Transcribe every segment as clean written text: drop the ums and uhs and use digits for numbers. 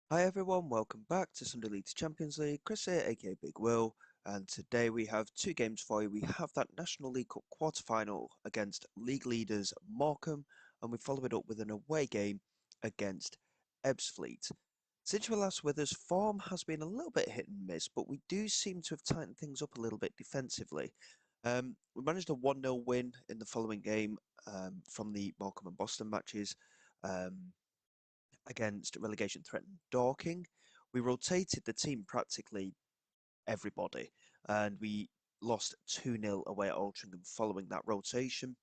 Hi everyone, welcome back to Sunday League to Champions League. Chris here, aka Big Will, and today we have two games for you. We have that National League Cup quarter-final against league leaders Morcambe, and we follow it up with an away game against Ebbsfleet. Since you were last with us, form has been a little bit hit and miss, but we do seem to have tightened things up a little bit defensively. We managed a 1-0 win in the following game from the Morcambe and Boston matches. Against relegation threatened Dorking. We rotated the team practically everybody, and we lost 2-0 away at Altrincham following that rotation.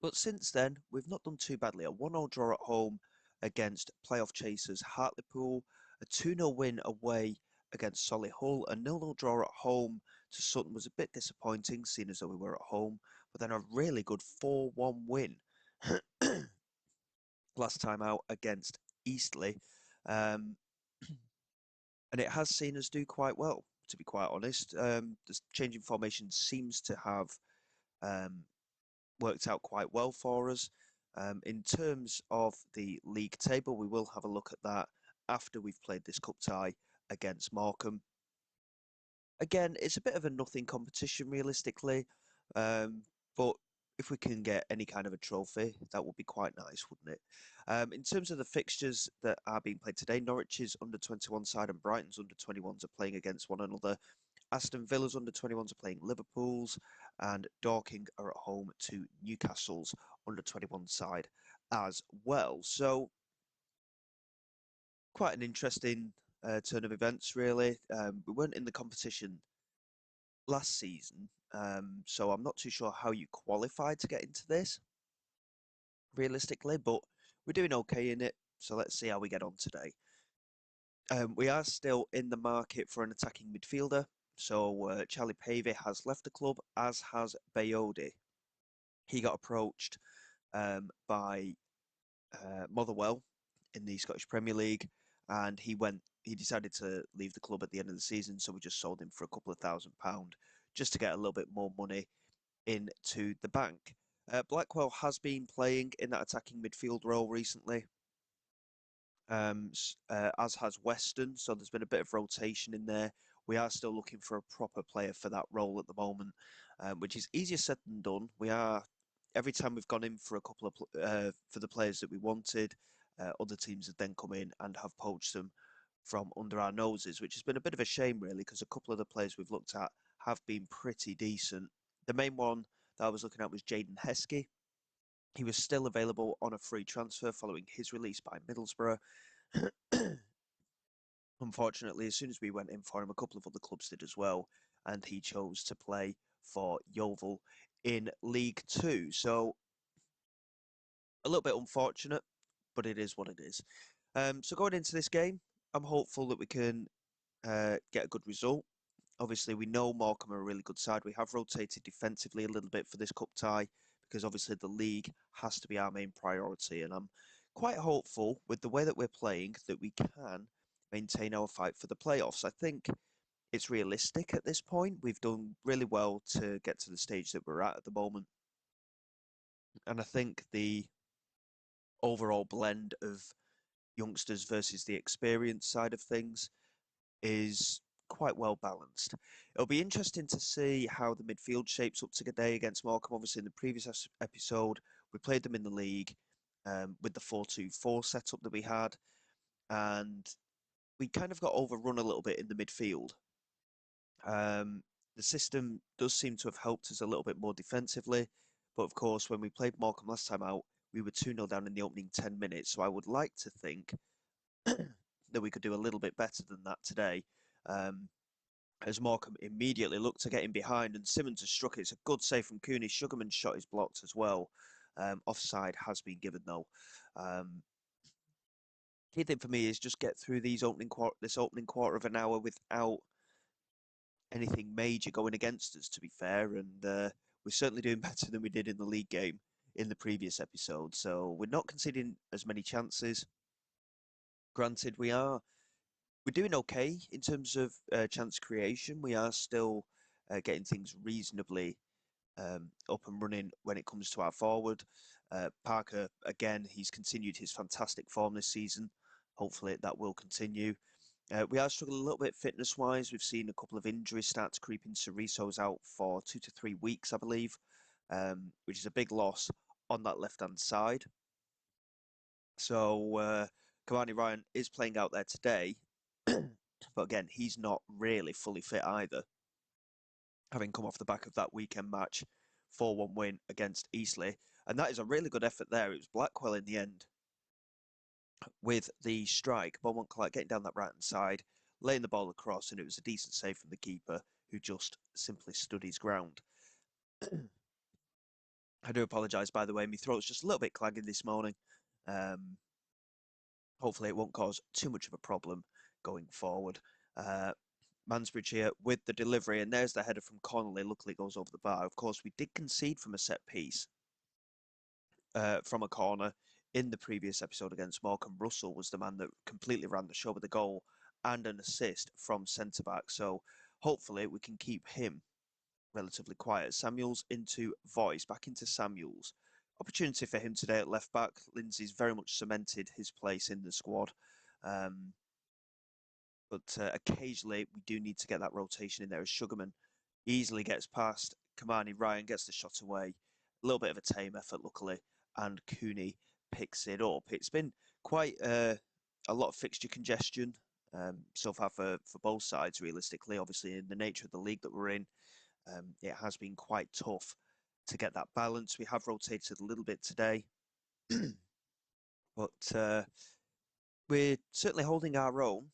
But since then, we've not done too badly. A 1-0 draw at home against playoff chasers Hartlepool, a 2-0 win away against Solihull, a 0-0 draw at home to Sutton was a bit disappointing, seeing as though we were at home, but then a really good 4-1 win last time out against Eastleigh. Um, and it has seen us do quite well, to be quite honest. The changing formation seems to have um, worked out quite well for us. In terms of the league table, we will have a look at that after we've played this cup tie against Morecambe. Again, it's a bit of a nothing competition realistically, but if we can get any kind of a trophy, that would be quite nice, wouldn't it? In terms of the fixtures that are being played today, Norwich's under-21 side and Brighton's under-21s are playing against one another. Aston Villa's under-21s are playing Liverpool's, and Dorking are at home to Newcastle's under-21 side as well. So quite an interesting turn of events, really. We weren't in the competition last season, so I'm not too sure how you qualified to get into this realistically, but we're doing okay in it. So let's see how we get on today. We are still in the market for an attacking midfielder. So Charlie Pavey has left the club, as has Bayodi. He got approached by Motherwell in the Scottish Premier League, and he decided to leave the club at the end of the season, so we just sold him for a couple of £1,000 just to get a little bit more money into the bank. Blackwell has been playing in that attacking midfield role recently, as has Weston, so there's been a bit of rotation in there. We are still looking for a proper player for that role at the moment, which is easier said than done. We are every time we've gone in for a couple of for the players that we wanted, other teams have then come in and have poached them from under our noses, which has been a bit of a shame, really, because a couple of the players we've looked at have been pretty decent. The main one that I was looking at was Jaden Heskey. He was still available on a free transfer following his release by Middlesbrough. Unfortunately, as soon as we went in for him, a couple of other clubs did as well, and he chose to play for Yeovil in League Two. So a little bit unfortunate, but it is what it is. So going into this game, I'm hopeful that we can get a good result. Obviously, we know Morecambe are a really good side. We have rotated defensively a little bit for this cup tie because obviously the league has to be our main priority. And I'm quite hopeful with the way that we're playing that we can maintain our fight for the playoffs. I think it's realistic at this point. We've done really well to get to the stage that we're at the moment. And I think the overall blend of youngsters versus the experience side of things is quite well balanced. It'll be interesting to see how the midfield shapes up today against Morecambe. Obviously, in the previous episode, we played them in the league with the 4-2-4 setup that we had, and we kind of got overrun a little bit in the midfield. Um, the system does seem to have helped us a little bit more defensively, but of course, when we played Morecambe last time out, we were 2-0 down in the opening 10 minutes. So I would like to think that we could do a little bit better than that today. Um, as Morecambe immediately looked to get in behind, and Simmons has struck it. It's a good save from Cooney. Sugarman's shot is blocked as well. Offside has been given though. Key thing for me is just get through this opening quarter of an hour without anything major going against us. To be fair, and we're certainly doing better than we did in the league game in the previous episode. So we're not conceding as many chances. Granted, we're doing okay in terms of chance creation. We are still getting things reasonably up and running when it comes to our forward. Parker, again, he's continued his fantastic form this season. hopefully that will continue. We are struggling a little bit fitness-wise. We've seen a couple of injuries start to creep in. Cerezo's out for 2 to 3 weeks, I believe, which is a big loss on that left-hand side. So Cavani Ryan is playing out there today, but again, he's not really fully fit either, having come off the back of that weekend match, 4-1 win against Eastleigh. And that is a really good effort there. It was Blackwell in the end with the strike. Beaumont Clark getting down that right-hand side, laying the ball across, and it was a decent save from the keeper, who just simply stood his ground. I do apologise, by the way. My throat's just a little bit clagging this morning. Hopefully it won't cause too much of a problem going forward. Mansbridge here with the delivery, and there's the header from Connolly. Luckily it goes over the bar. Of course, we did concede from a set piece from a corner in the previous episode against Morcambe. Russell was the man that completely ran the show with a goal and an assist from centre-back. So hopefully we can keep him relatively quiet. Samuels into Voice, back into Samuels. Opportunity for him today at left back. Lindsay's very much cemented his place in the squad. But occasionally we do need to get that rotation in there as Sugarman easily gets past Kamani. Ryan gets the shot away. A little bit of a tame effort, luckily, and Cooney picks it up. It's been quite a lot of fixture congestion so far for both sides, realistically. Obviously, in the nature of the league that we're in, it has been quite tough to get that balance. We have rotated a little bit today, but we're certainly holding our own.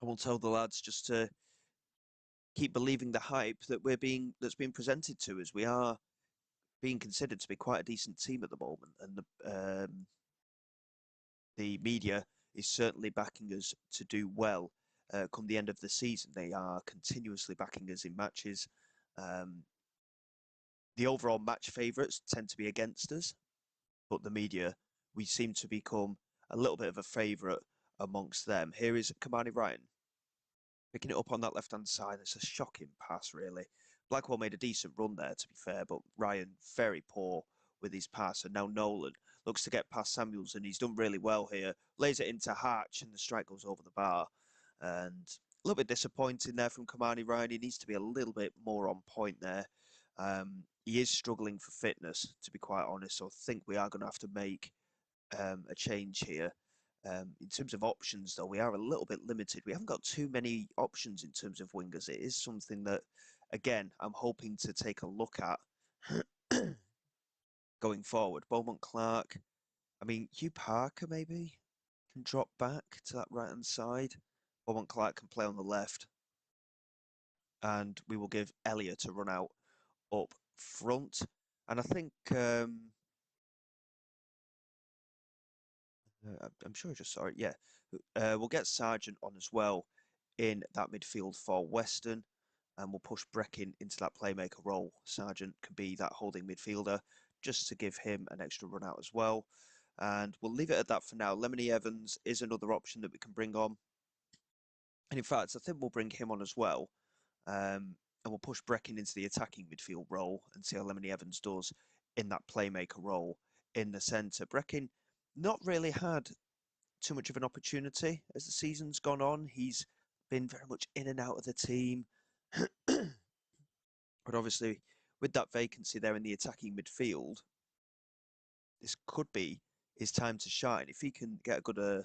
I will tell the lads just to keep believing the hype that's being presented to us. We are being considered to be quite a decent team at the moment, and the media is certainly backing us to do well come the end of the season. They are continuously backing us in matches. The overall match favourites tend to be against us, but the media, we seem to become a little bit of a favourite amongst them. Here is Kamani Ryan picking it up on that left-hand side. It's a shocking pass, really. Blackwell made a decent run there, to be fair, but Ryan very poor with his pass. And now Nolan looks to get past Samuels, and he's done really well here. Lays it into Hatch, and the strike goes over the bar. And a little bit disappointing there from Kamani Ryan. He needs to be a little bit more on point there. He is struggling for fitness, to be quite honest. So I think we are going to have to make a change here. In terms of options, though, we are a little bit limited. We haven't got too many options in terms of wingers. It is something that, again, I'm hoping to take a look at going forward. Beaumont Clark, I mean, Hugh Parker maybe can drop back to that right-hand side. Beaumont Clark can play on the left. And we will give Elliot a run out up front. And I think I'm sure I just saw it. Yeah, we'll get Sargent on as well in that midfield for Western, and we'll push Breckin into that playmaker role. Sargent can be that holding midfielder just to give him an extra run out as well. And we'll leave it at that for now. Lemony Evans is another option that we can bring on. And in fact, I think we'll bring him on as well. And we'll push Breckin into the attacking midfield role and see how Lemony Evans does in that playmaker role in the centre. Breckin not really had too much of an opportunity as the season's gone on. He's been very much in and out of the team. But obviously, with that vacancy there in the attacking midfield, this could be his time to shine. If he can get a good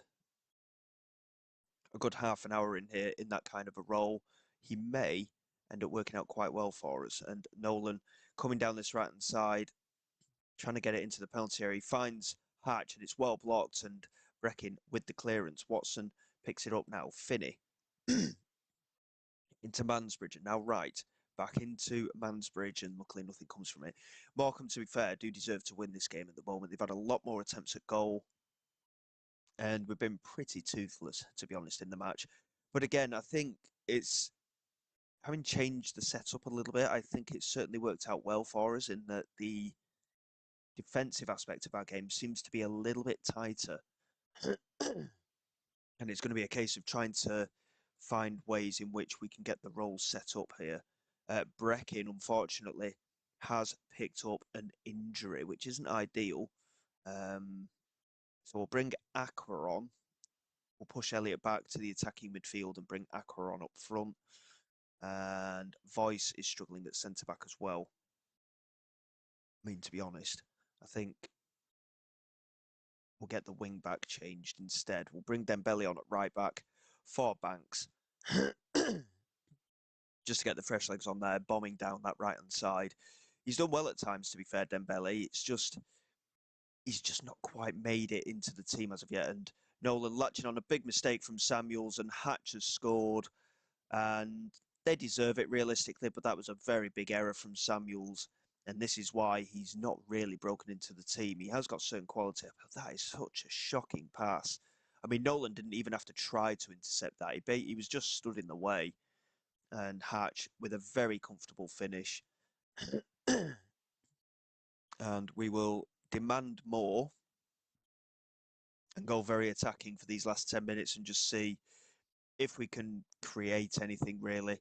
half an hour in here in that kind of a role, he may end up working out quite well for us. And Nolan coming down this right-hand side, trying to get it into the penalty area. He finds Hatch, and it's well blocked, and Breckin with the clearance. Watson picks it up now. Finney into Mansbridge, and now Wright back into Mansbridge, and luckily nothing comes from it. Morcambe, to be fair, do deserve to win this game at the moment. They've had a lot more attempts at goal, and we've been pretty toothless, to be honest, in the match. But again, I think it's having changed the setup a little bit. I think it's certainly worked out well for us in that the defensive aspect of our game seems to be a little bit tighter. And it's going to be a case of trying to find ways in which we can get the roles set up here. Breckin, unfortunately, has picked up an injury, which isn't ideal. So we'll bring Aqua on. We'll push Elliott back to the attacking midfield and bring Aqua on up front. And Voice is struggling at centre-back as well. I mean, to be honest, I think we'll get the wing-back changed instead. We'll bring Dembele on at right-back for Banks. Just to get the fresh legs on there, bombing down that right-hand side. He's done well at times, to be fair, Dembele. It's just, he's just not quite made it into the team as of yet. And Nolan latching on a big mistake from Samuels, and Hatch has scored. And they deserve it realistically, but that was a very big error from Samuels. And this is why he's not really broken into the team. He has got certain quality, but that is such a shocking pass. I mean, Nolan didn't even have to try to intercept that. He was just stood in the way. And Hatch with a very comfortable finish. And we will demand more and go very attacking for these last 10 minutes and just see if we can create anything really.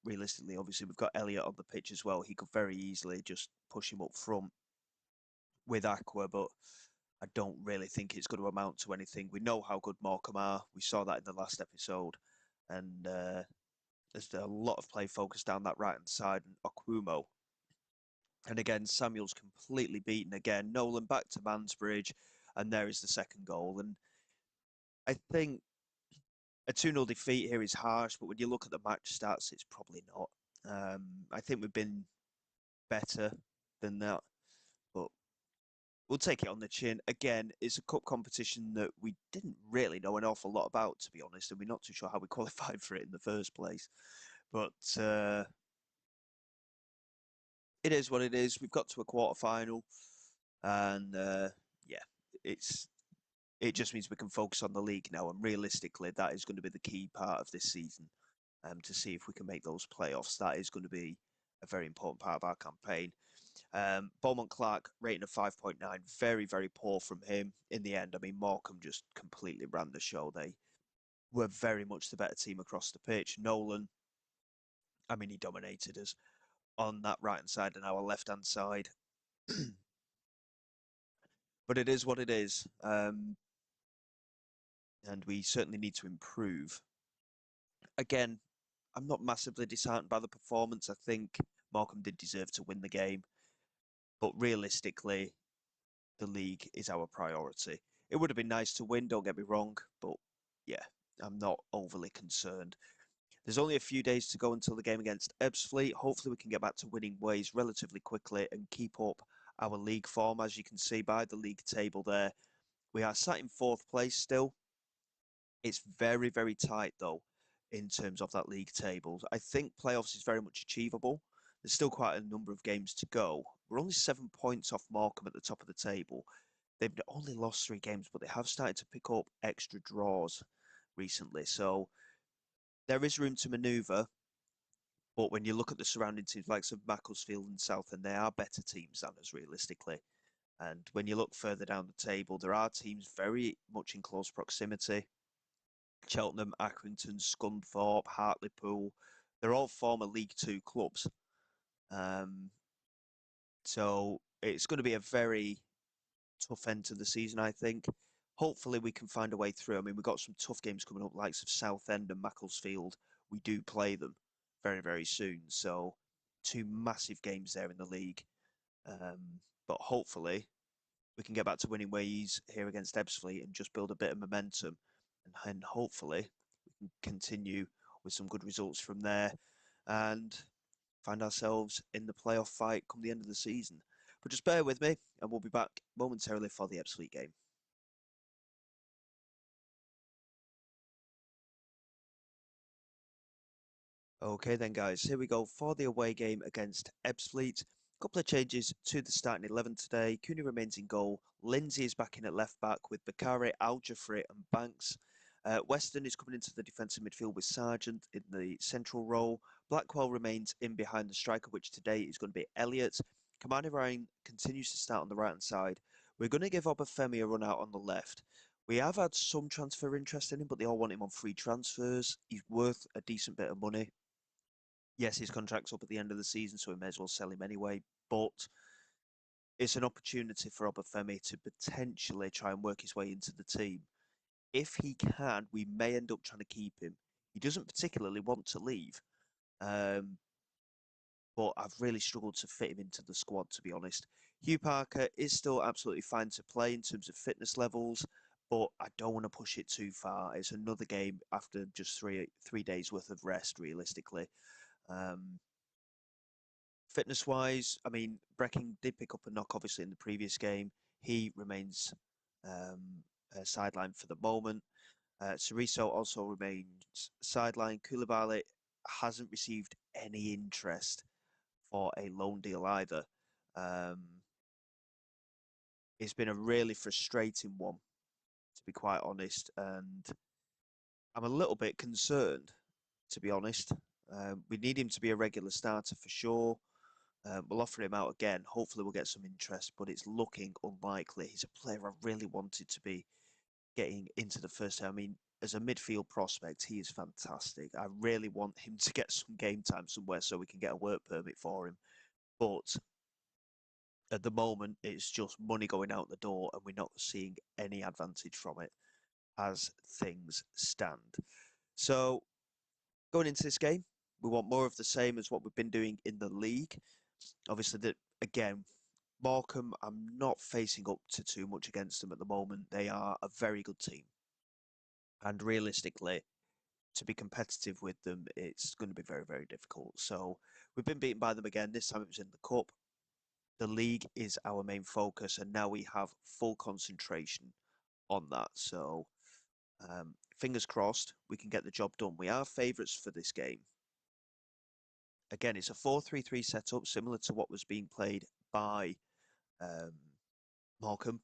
Realistically, obviously, we've got Elliott on the pitch as well. He could very easily just push him up front with Aqua, but I don't really think it's going to amount to anything. We know how good Morcambe are. We saw that in the last episode. And there's a lot of play focused down that right-hand side. And Okumo. And again, Samuel's completely beaten again. Nolan back to Mansbridge. And there is the second goal. And I think a 2-0 defeat here is harsh, but when you look at the match stats, it's probably not. I think we've been better than that, but we'll take it on the chin. Again, it's a cup competition that we didn't really know an awful lot about, to be honest, and we're not too sure how we qualified for it in the first place. But it is what it is. We've got to a quarter-final, and yeah, it just means we can focus on the league now, and realistically, that is going to be the key part of this season. To see if we can make those playoffs. That is going to be a very important part of our campaign. Beaumont Clark rating of 5.9, very, very poor from him in the end. I mean, Morcambe just completely ran the show. They were very much the better team across the pitch. Nolan, I mean, he dominated us on that right-hand side and our left-hand side. But it is what it is. And we certainly need to improve. Again, I'm not massively disheartened by the performance. I think Morcambe did deserve to win the game. But realistically, the league is our priority. It would have been nice to win, don't get me wrong, but yeah, I'm not overly concerned. There's only a few days to go until the game against Ebbsfleet. Hopefully we can get back to winning ways relatively quickly and keep up our league form. As you can see by the league table there, we are sat in 4th place still. It's very, very tight though in terms of that league table. I think playoffs is very much achievable. There's still quite a number of games to go. We're only 7 points off Morcambe at the top of the table. They've only lost 3 games, but they have started to pick up extra draws recently. So there is room to manoeuvre. But when you look at the surrounding teams, like of Macclesfield and Southend, they are better teams than us, realistically. And when you look further down the table, there are teams very much in close proximity. Cheltenham, Accrington, Scunthorpe, Hartlepool. They're all former League Two clubs. So it's going to be a very tough end to the season, I think. Hopefully we can find a way through. I mean, we've got some tough games coming up, likes of Southend and Macclesfield. We do play them very, very soon. So 2 massive games there in the league. But hopefully we can get back to winning ways here against Ebbsfleet and just build a bit of momentum. And hopefully we can continue with some good results from there and find ourselves in the playoff fight come the end of the season. But just bear with me and we'll be back momentarily for the Ebbsfleet game. Okay then guys, here we go for the away game against Ebbsfleet. A couple of changes to the starting 11 today. Cooney remains in goal. Lindsay is back in at left back with Bakari, Al-Jafri and Banks. Weston is coming into the defensive midfield with Sargent in the central role. Blackwell remains in behind the striker, which today is going to be Elliott. Kamani Ryan continues to start on the right-hand side. We're going to give Obafemi a run out on the left. We have had some transfer interest in him, but they all want him on free transfers. He's worth a decent bit of money. Yes, his contract's up at the end of the season, so we may as well sell him anyway. But it's an opportunity for Obafemi to potentially try and work his way into the team. if he can, we may end up trying to keep him. He doesn't particularly want to leave, but I've really struggled to fit him into the squad, to be honest. Hugh Parker is still absolutely fine to play in terms of fitness levels, but I don't want to push it too far. It's another game after just three days worth of rest, realistically. Um, Fitness wise, I mean, Brecking did pick up a knock, obviously, in the previous game. He remains sidelined for the moment. Cerezo also remains sidelined. Koulibaly hasn't received any interest for a loan deal either. Um, it's been a really frustrating one, to be quite honest, and I'm a little bit concerned, to be honest. We need him to be a regular starter for sure. We'll offer him out again. Hopefully, we'll get some interest, but it's looking unlikely. He's a player I really wanted to be getting into the first team. I mean, as a midfield prospect, he is fantastic. I really want him to get some game time somewhere so we can get a work permit for him. But at the moment, it's just money going out the door, and we're not seeing any advantage from it as things stand. So, going into this game, we want more of the same as what we've been doing in the league. Obviously, that again, Morcambe, I'm not facing up to too much against them at the moment. They are a very good team. And realistically, to be competitive with them, it's going to be very, very difficult. So we've been beaten by them again. This time it was in the Cup. The league is our main focus, and now we have full concentration on that. So fingers crossed we can get the job done. We are favourites for this game. Again, it's a 4-3-3 setup, similar to what was being played by um, Morcambe.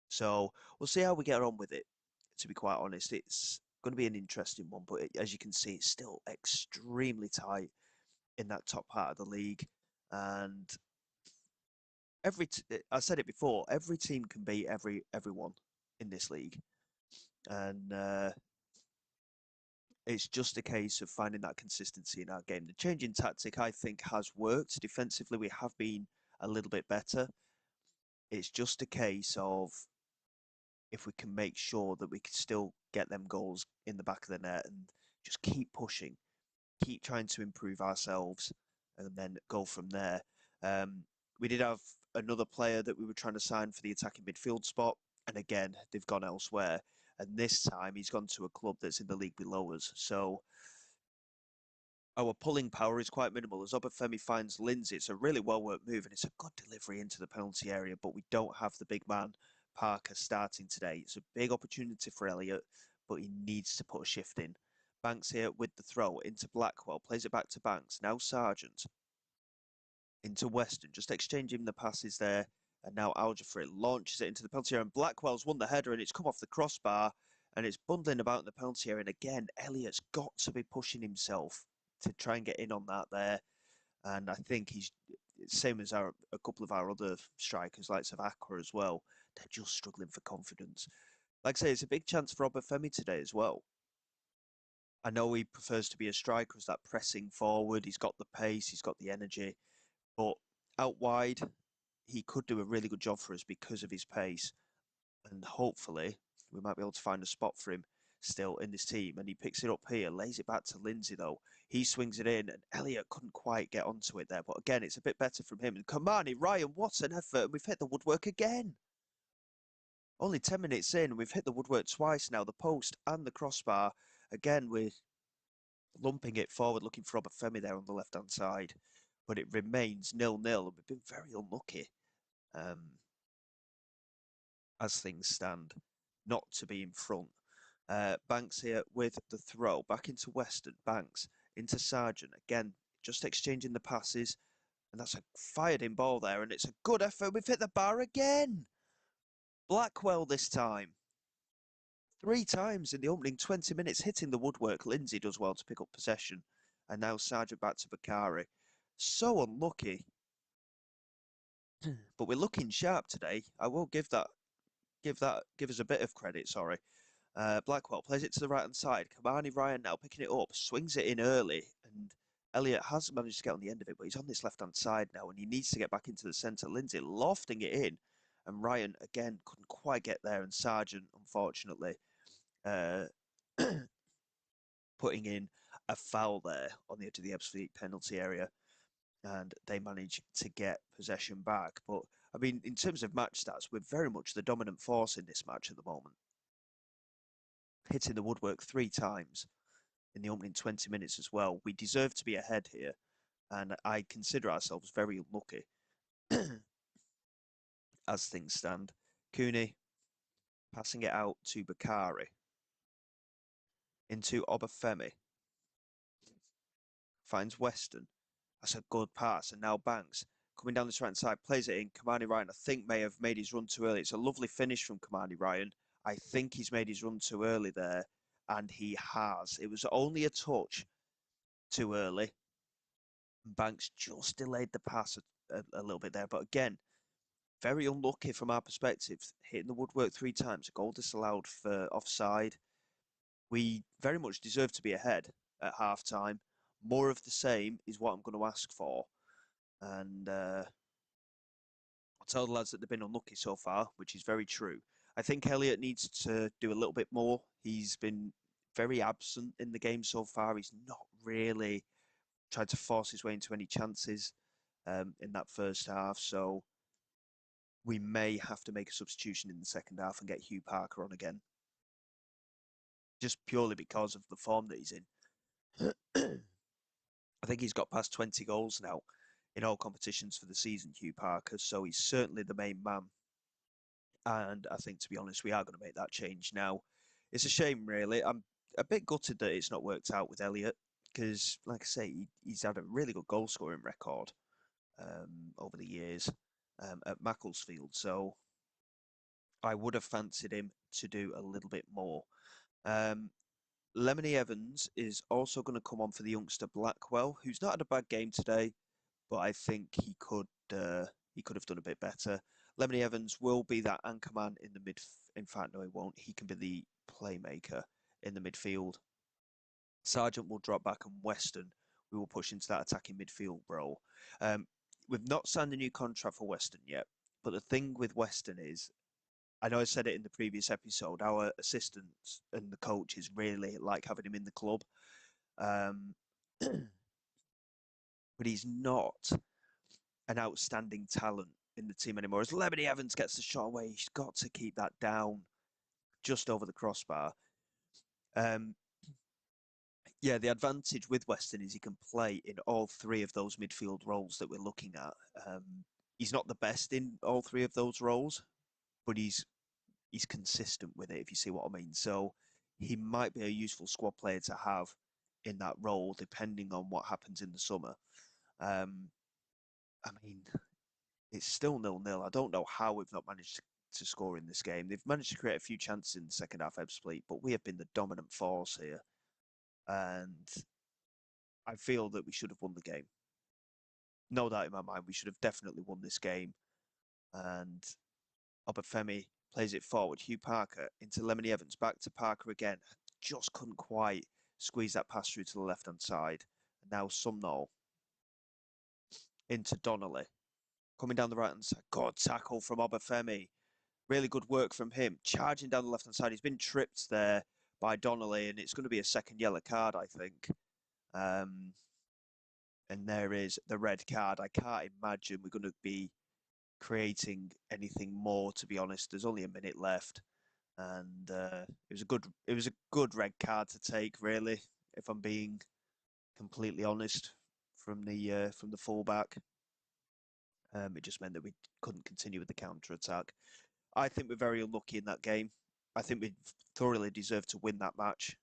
So we'll see how we get on with it. To be quite honest, it's going to be an interesting one, but as you can see, it's still extremely tight in that top part of the league. And I said it before, every team can beat everyone in this league, and it's just a case of finding that consistency in our game. The change in tactic, I think, has worked. Defensively, we have been a little bit better. It's just a case of if we can make sure that we can still get them goals in the back of the net and just keep pushing, keep trying to improve ourselves, and then go from there. We did have another player that we were trying to sign for the attacking midfield spot, and again, they've gone elsewhere. And this time, he's gone to a club that's in the league below us. So our pulling power is quite minimal. As Obafemi finds Lindsay, it's a really well-worked move, and it's a good delivery into the penalty area, but we don't have the big man, Parker, starting today. It's a big opportunity for Elliott, but he needs to put a shift in. Banks here with the throw into Blackwell, plays it back to Banks. Now Sargent into Weston, just exchanging the passes there. And now Aljafri launches it into the penalty area, and Blackwell's won the header, and it's come off the crossbar, and it's bundling about in the penalty area. And again, Elliott's got to be pushing himself to try and get in on that there. And I think he's same as a couple of our other strikers, like of Aqua as well. They're just struggling for confidence. Like I say, it's a big chance for Obafemi today as well. I know he prefers to be a striker as that pressing forward. He's got the pace, he's got the energy, but out wide, he could do a really good job for us because of his pace. And hopefully, we might be able to find a spot for him still in this team. And he picks it up here, lays it back to Lindsay, though. He swings it in, and Elliott couldn't quite get onto it there. But again, it's a bit better from him. And Kamani, Ryan, what an effort. And we've hit the woodwork again. Only 10 minutes in, we've hit the woodwork twice now, the post and the crossbar. Again, we're lumping it forward, looking for Obafemi there on the left-hand side. But it remains 0-0, and we've been very unlucky as things stand, not to be in front. Banks here with the throw, back into Weston, Banks into Sargent, again, just exchanging the passes, and that's a fired-in ball there, and it's a good effort. We've hit the bar again. Blackwell this time. 3 times in the opening 20 minutes, hitting the woodwork. Lindsay does well to pick up possession, and now Sargent back to Bakari. So unlucky. But we're looking sharp today. I will give us a bit of credit, sorry. Blackwell plays it to the right-hand side. Kamani Ryan now picking it up, swings it in early, and Elliott has managed to get on the end of it, but he's on this left-hand side now, and he needs to get back into the centre. Lindsay lofting it in, and Ryan, again, couldn't quite get there, and Sargent, unfortunately, uh, putting in a foul there on the edge of the Ebbsfleet penalty area, and they manage to get possession back. But I mean, in terms of match stats, we're very much the dominant force in this match at the moment, hitting the woodwork 3 times in the opening 20 minutes as well. We deserve to be ahead here, and I consider ourselves very lucky as things stand. Cooney passing it out to Bakari, into Obafemi, finds Weston. That's a good pass, and now Banks coming down this right side, plays it in. Kamani Ryan, I think, may have made his run too early. It's a lovely finish from Kamani Ryan. I think he's made his run too early there, and he has. It was only a touch too early. Banks just delayed the pass a little bit there, but again, very unlucky from our perspective. Hitting the woodwork 3 times, a goal disallowed for offside. We very much deserve to be ahead at half time. More of the same is what I'm going to ask for. And I'll tell the lads that they've been unlucky so far, which is very true. I think Elliott needs to do a little bit more. He's been very absent in the game so far. He's not really tried to force his way into any chances in that first half. So we may have to make a substitution in the second half and get Hugh Parker on again. Just purely because of the form that he's in. I think he's got past 20 goals now in all competitions for the season, Hugh Parker. So he's certainly the main man. And I think, to be honest, we are going to make that change now. It's a shame, really. I'm a bit gutted that it's not worked out with Elliott because, like I say, he's had a really good goal scoring record over the years at Macclesfield. So I would have fancied him to do a little bit more. Lemony Evans is also going to come on for the youngster Blackwell, who's not had a bad game today, but I think he could have done a bit better. Lemony Evans will be that anchor man in the mid. In fact, no, he won't. He can be the playmaker in the midfield. Sargent will drop back, and Weston we will push into that attacking midfield role. We've not signed a new contract for Weston yet, but the thing with Weston is, I know I said it in the previous episode, our assistants and the coaches really like having him in the club. But he's not an outstanding talent in the team anymore. As Lemony Evans gets the shot away, he's got to keep that down just over the crossbar. Yeah, the advantage with Weston is he can play in all 3 of those midfield roles that we're looking at. He's not the best in all 3 of those roles, but he's consistent with it, if you see what I mean. So he might be a useful squad player to have in that role, depending on what happens in the summer. I mean, it's still 0-0. I don't know how we've not managed to score in this game. They've managed to create a few chances in the second half, Ebbsfleet, but we have been the dominant force here. And I feel that we should have won the game. No doubt in my mind, we should have definitely won this game. And Obafemi plays it forward. Hugh Parker into Lemony Evans. Back to Parker again. Just couldn't quite squeeze that pass through to the left-hand side. And now Sumnall into Donnelly. Coming down the right-hand side. Good tackle from Obafemi. Really good work from him. Charging down the left-hand side. He's been tripped there by Donnelly, and it's going to be a second yellow card, I think. And there is the red card. I can't imagine we're going to be creating anything more, to be honest. There's only a minute left. And it was a good red card to take, really, if I'm being completely honest, from the fullback. It just meant that we couldn't continue with the counter attack. I think we're very unlucky in that game. I think we thoroughly deserve to win that match.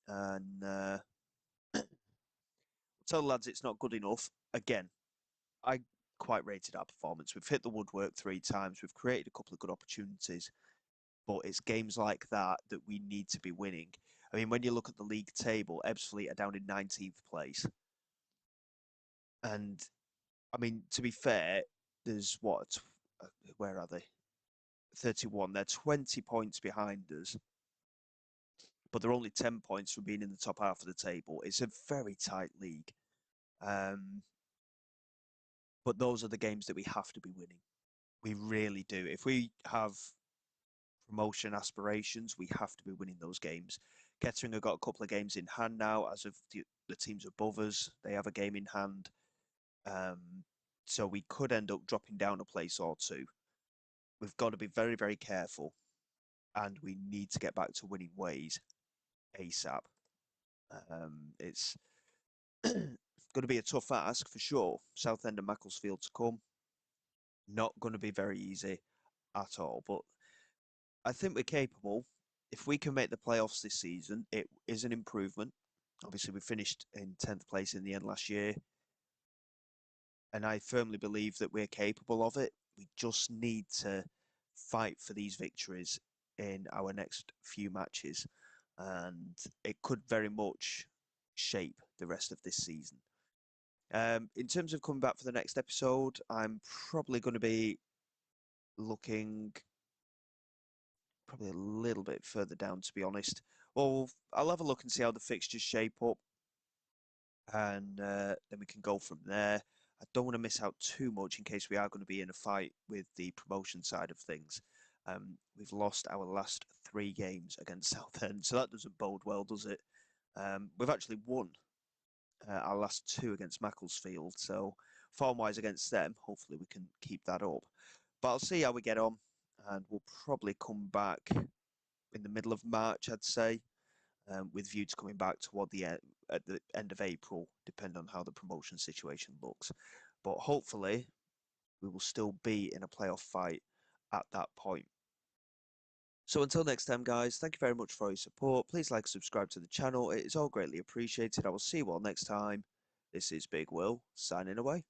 And tell the lads it's not good enough. Again, I quite rated our performance. We've hit the woodwork 3 times. We've created a couple of good opportunities. But it's games like that that we need to be winning. I mean, when you look at the league table, Ebbsfleet are down in 19th place. And, I mean, to be fair, there's what? Where are they? 31. They're 20 points behind us. But they're only 10 points from being in the top half of the table. It's a very tight league. But those are the games that we have to be winning. We really do. If we have promotion aspirations, we have to be winning those games. Kettering have got a couple of games in hand now, as of the teams above us. They have a game in hand. Um, so we could end up dropping down a place or two. We've got to be very, very careful, and we need to get back to winning ways ASAP. It's going to be a tough ask for sure. Southend and Macclesfield to come. Not going to be very easy at all, but I think we're capable. If we can make the playoffs this season, it is an improvement. Obviously, we finished in 10th place in the end last year, and I firmly believe that we're capable of it. We just need to fight for these victories in our next few matches, and it could very much shape the rest of this season. In terms of coming back for the next episode, I'm probably going to be looking probably a little bit further down, to be honest. Well, I'll have a look and see how the fixtures shape up, and then we can go from there. I don't want to miss out too much in case we are going to be in a fight with the promotion side of things. We've lost our last 3 games against Southend, so that doesn't bode well, does it? We've actually won our last 2 against Macclesfield, so form-wise against them, hopefully we can keep that up. But I'll see how we get on, and we'll probably come back in the middle of March, I'd say, with view to coming back toward at the end of April, depending on how the promotion situation looks. But hopefully, we will still be in a playoff fight at that point. So until next time, guys, thank you very much for your support. Please like and subscribe to the channel. It is all greatly appreciated. I will see you all next time. This is Big Will, signing away.